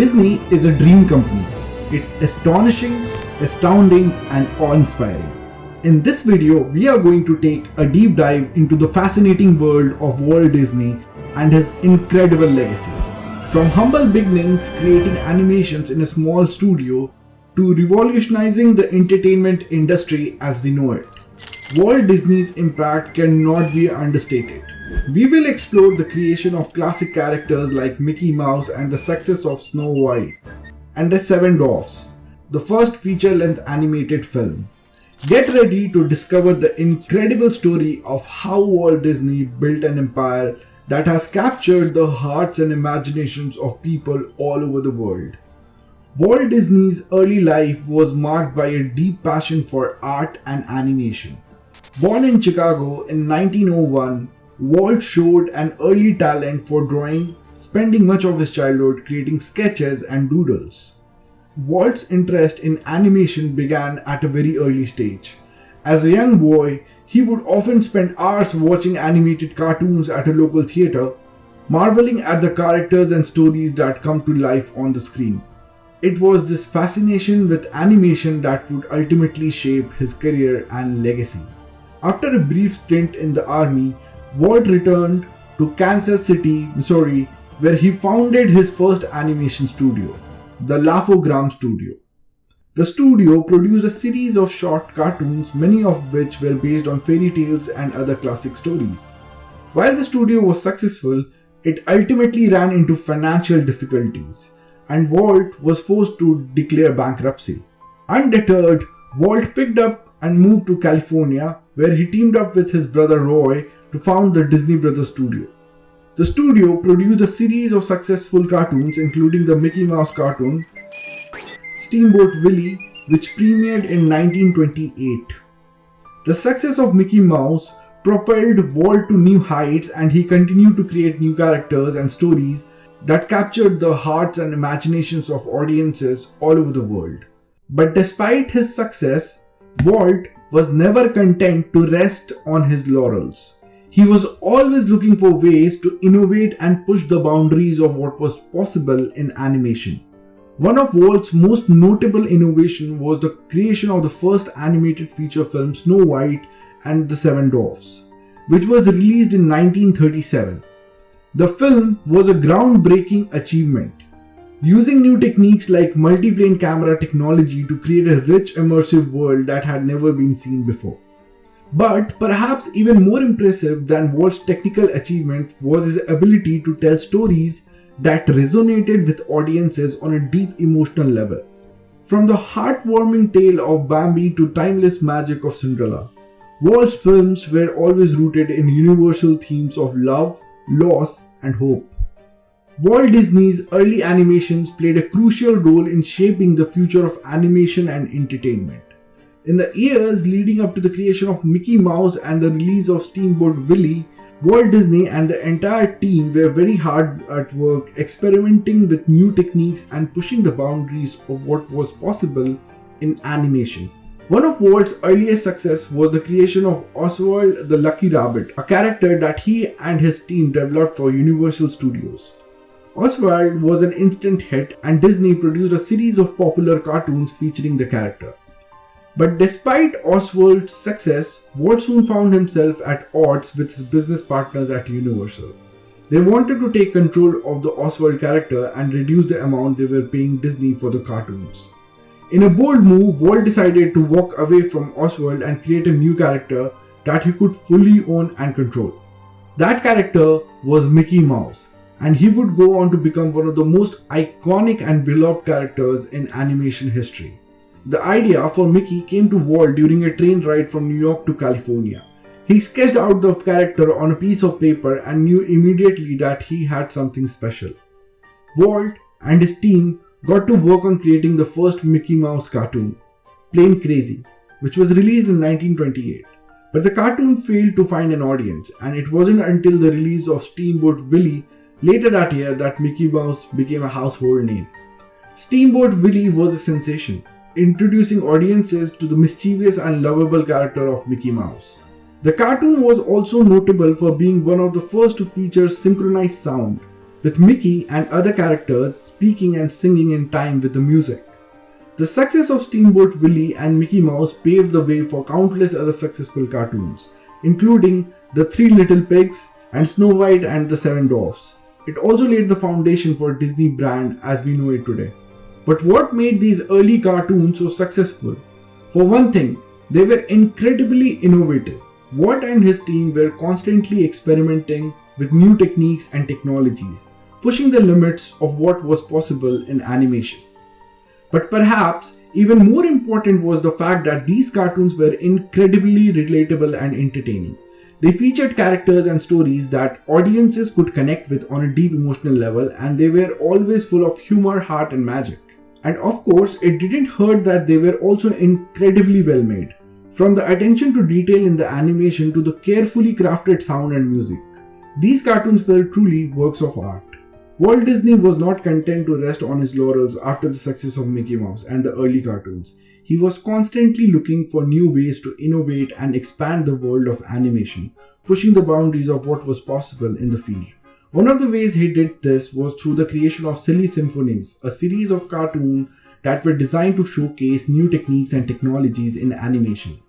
Disney is a dream company. It's astonishing, astounding, and awe-inspiring. In this video, we are going to take a deep dive into the fascinating world of Walt Disney and his incredible legacy. From humble beginnings creating animations in a small studio to revolutionizing the entertainment industry as we know it, Walt Disney's impact cannot be understated. We will explore the creation of classic characters like Mickey Mouse and the success of Snow White and the Seven Dwarfs, the first feature-length animated film. Get ready to discover the incredible story of how Walt Disney built an empire that has captured the hearts and imaginations of people all over the world. Walt Disney's early life was marked by a deep passion for art and animation. Born in Chicago in 1901, Walt showed an early talent for drawing, spending much of his childhood creating sketches and doodles. Walt's interest in animation began at a very early stage. As a young boy, he would often spend hours watching animated cartoons at a local theater, marveling at the characters and stories that come to life on the screen. It was this fascination with animation that would ultimately shape his career and legacy. After a brief stint in the army, Walt returned to Kansas City, Missouri, where he founded his first animation studio, the AlphaUse Studio. The studio produced a series of short cartoons, many of which were based on fairy tales and other classic stories. While the studio was successful, it ultimately ran into financial difficulties, and Walt was forced to declare bankruptcy. Undeterred, Walt picked up and moved to California, where he teamed up with his brother Roy to found the Disney Brothers Studio. The studio produced a series of successful cartoons including the Mickey Mouse cartoon, Steamboat Willie, which premiered in 1928. The success of Mickey Mouse propelled Walt to new heights, and he continued to create new characters and stories that captured the hearts and imaginations of audiences all over the world. But despite his success, Walt was never content to rest on his laurels. He was always looking for ways to innovate and push the boundaries of what was possible in animation. One of Walt's most notable innovations was the creation of the first animated feature film Snow White and the Seven Dwarfs, which was released in 1937. The film was a groundbreaking achievement, using new techniques like multiplane camera technology to create a rich, immersive world that had never been seen before. But perhaps even more impressive than Walt's technical achievement was his ability to tell stories that resonated with audiences on a deep emotional level. From the heartwarming tale of Bambi to timeless magic of Cinderella, Walt's films were always rooted in universal themes of love, loss, and hope. Walt Disney's early animations played a crucial role in shaping the future of animation and entertainment. In the years leading up to the creation of Mickey Mouse and the release of Steamboat Willie, Walt Disney and the entire team were very hard at work experimenting with new techniques and pushing the boundaries of what was possible in animation. One of Walt's earliest success was the creation of Oswald the Lucky Rabbit, a character that he and his team developed for Universal Studios. Oswald was an instant hit, and Disney produced a series of popular cartoons featuring the character. But despite Oswald's success, Walt soon found himself at odds with his business partners at Universal. They wanted to take control of the Oswald character and reduce the amount they were paying Disney for the cartoons. In a bold move, Walt decided to walk away from Oswald and create a new character that he could fully own and control. That character was Mickey Mouse, and he would go on to become one of the most iconic and beloved characters in animation history. The idea for Mickey came to Walt during a train ride from New York to California. He sketched out the character on a piece of paper and knew immediately that he had something special. Walt and his team got to work on creating the first Mickey Mouse cartoon, Plain Crazy, which was released in 1928. But the cartoon failed to find an audience, and it wasn't until the release of Steamboat Willie later that year that Mickey Mouse became a household name. Steamboat Willie was a sensation, introducing audiences to the mischievous and lovable character of Mickey Mouse. The cartoon was also notable for being one of the first to feature synchronized sound, with Mickey and other characters speaking and singing in time with the music. The success of Steamboat Willie and Mickey Mouse paved the way for countless other successful cartoons, including The Three Little Pigs and Snow White and the Seven Dwarfs. It also laid the foundation for Disney brand as we know it today. But what made these early cartoons so successful? For one thing, they were incredibly innovative. Walt and his team were constantly experimenting with new techniques and technologies, pushing the limits of what was possible in animation. But perhaps even more important was the fact that these cartoons were incredibly relatable and entertaining. They featured characters and stories that audiences could connect with on a deep emotional level, and they were always full of humor, heart, and magic. And of course, it didn't hurt that they were also incredibly well made. From the attention to detail in the animation to the carefully crafted sound and music, these cartoons were truly works of art. Walt Disney was not content to rest on his laurels after the success of Mickey Mouse and the early cartoons. He was constantly looking for new ways to innovate and expand the world of animation, pushing the boundaries of what was possible in the field. One of the ways he did this was through the creation of Silly Symphonies, a series of cartoons that were designed to showcase new techniques and technologies in animation.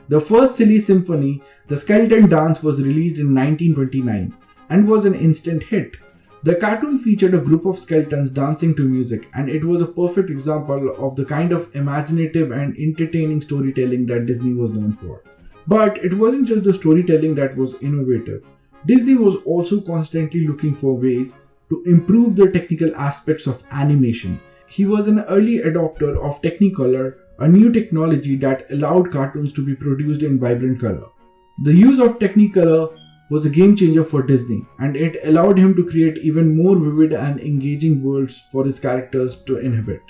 The first Silly Symphony, The Skeleton Dance, was released in 1929 and was an instant hit. The cartoon featured a group of skeletons dancing to music, and it was a perfect example of the kind of imaginative and entertaining storytelling that Disney was known for. But it wasn't just the storytelling that was innovative. Disney was also constantly looking for ways to improve the technical aspects of animation. He was an early adopter of Technicolor, a new technology that allowed cartoons to be produced in vibrant color. The use of Technicolor was a game changer for Disney, and it allowed him to create even more vivid and engaging worlds for his characters to inhabit.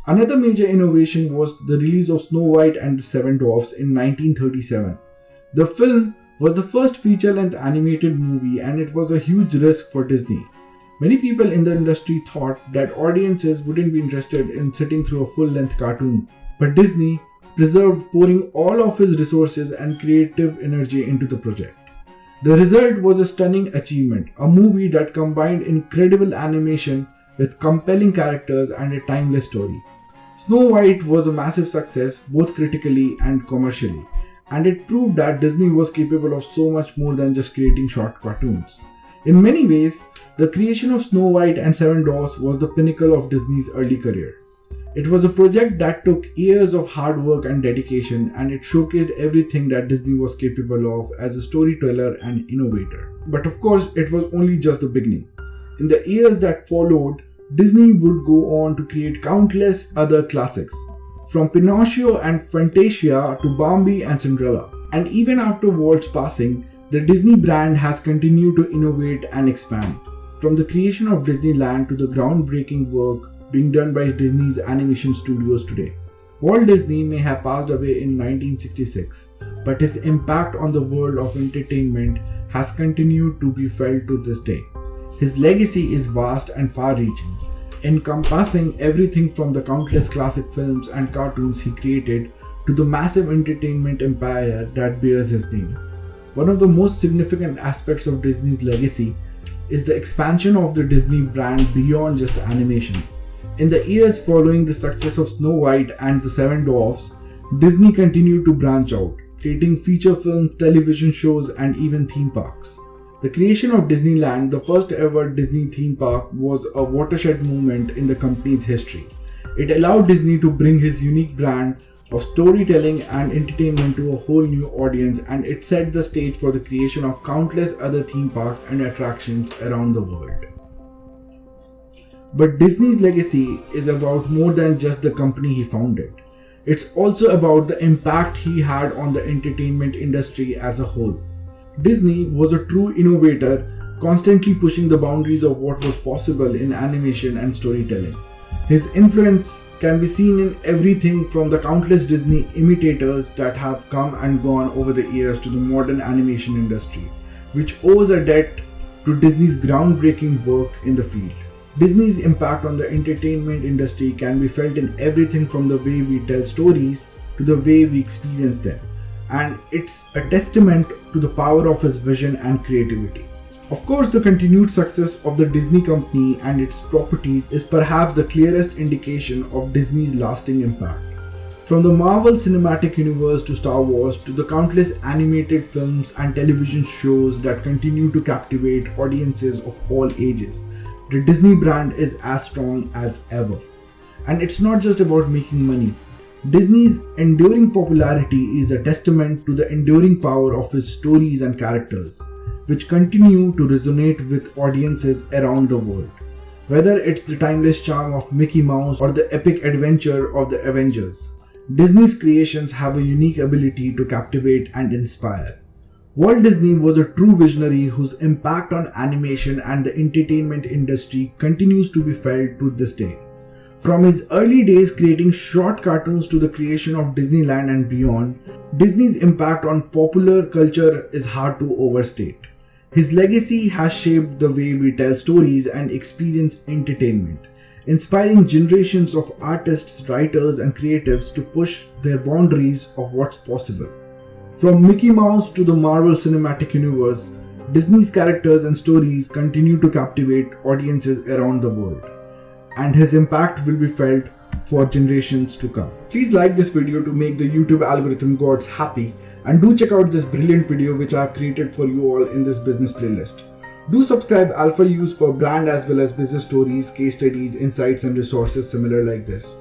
Another major innovation was the release of Snow White and the Seven Dwarfs in 1937. The film was the first feature-length animated movie, and it was a huge risk for Disney. Many people in the industry thought that audiences wouldn't be interested in sitting through a full-length cartoon, but Disney preserved pouring all of his resources and creative energy into the project. The result was a stunning achievement, a movie that combined incredible animation with compelling characters and a timeless story. Snow White was a massive success both critically and commercially, and it proved that Disney was capable of so much more than just creating short cartoons. In many ways, the creation of Snow White and Seven Dwarfs was the pinnacle of Disney's early career. It was a project that took years of hard work and dedication, and it showcased everything that Disney was capable of as a storyteller and innovator. But of course, it was only just the beginning. In the years that followed, Disney would go on to create countless other classics, from Pinocchio and Fantasia to Bambi and Cinderella. And even after Walt's passing, the Disney brand has continued to innovate and expand, from the creation of Disneyland to the groundbreaking work being done by Disney's animation studios today. Walt Disney may have passed away in 1966, but his impact on the world of entertainment has continued to be felt to this day. His legacy is vast and far-reaching, encompassing everything from the countless classic films and cartoons he created to the massive entertainment empire that bears his name. One of the most significant aspects of Disney's legacy is the expansion of the Disney brand beyond just animation. In the years following the success of Snow White and the Seven Dwarfs, Disney continued to branch out, creating feature films, television shows, and even theme parks. The creation of Disneyland, the first ever Disney theme park, was a watershed moment in the company's history. It allowed Disney to bring his unique brand of storytelling and entertainment to a whole new audience, and it set the stage for the creation of countless other theme parks and attractions around the world. But Disney's legacy is about more than just the company he founded. It's also about the impact he had on the entertainment industry as a whole. Disney was a true innovator, constantly pushing the boundaries of what was possible in animation and storytelling. His influence can be seen in everything from the countless Disney imitators that have come and gone over the years to the modern animation industry, which owes a debt to Disney's groundbreaking work in the field. Disney's impact on the entertainment industry can be felt in everything from the way we tell stories to the way we experience them, and it's a testament to the power of his vision and creativity. Of course, the continued success of the Disney company and its properties is perhaps the clearest indication of Disney's lasting impact. From the Marvel Cinematic Universe to Star Wars to the countless animated films and television shows that continue to captivate audiences of all ages, the Disney brand is as strong as ever. And it's not just about making money. Disney's enduring popularity is a testament to the enduring power of its stories and characters, which continue to resonate with audiences around the world. Whether it's the timeless charm of Mickey Mouse or the epic adventure of the Avengers, Disney's creations have a unique ability to captivate and inspire. Walt Disney was a true visionary whose impact on animation and the entertainment industry continues to be felt to this day. From his early days creating short cartoons to the creation of Disneyland and beyond, Disney's impact on popular culture is hard to overstate. His legacy has shaped the way we tell stories and experience entertainment, inspiring generations of artists, writers, and creatives to push their boundaries of what's possible. From Mickey Mouse to the Marvel Cinematic Universe, Disney's characters and stories continue to captivate audiences around the world, and his impact will be felt for generations to come. Please like this video to make the YouTube algorithm gods happy, and do check out this brilliant video which I have created for you all in this business playlist. Do subscribe AlphaUse for brand as well as business stories, case studies, insights and resources similar like this.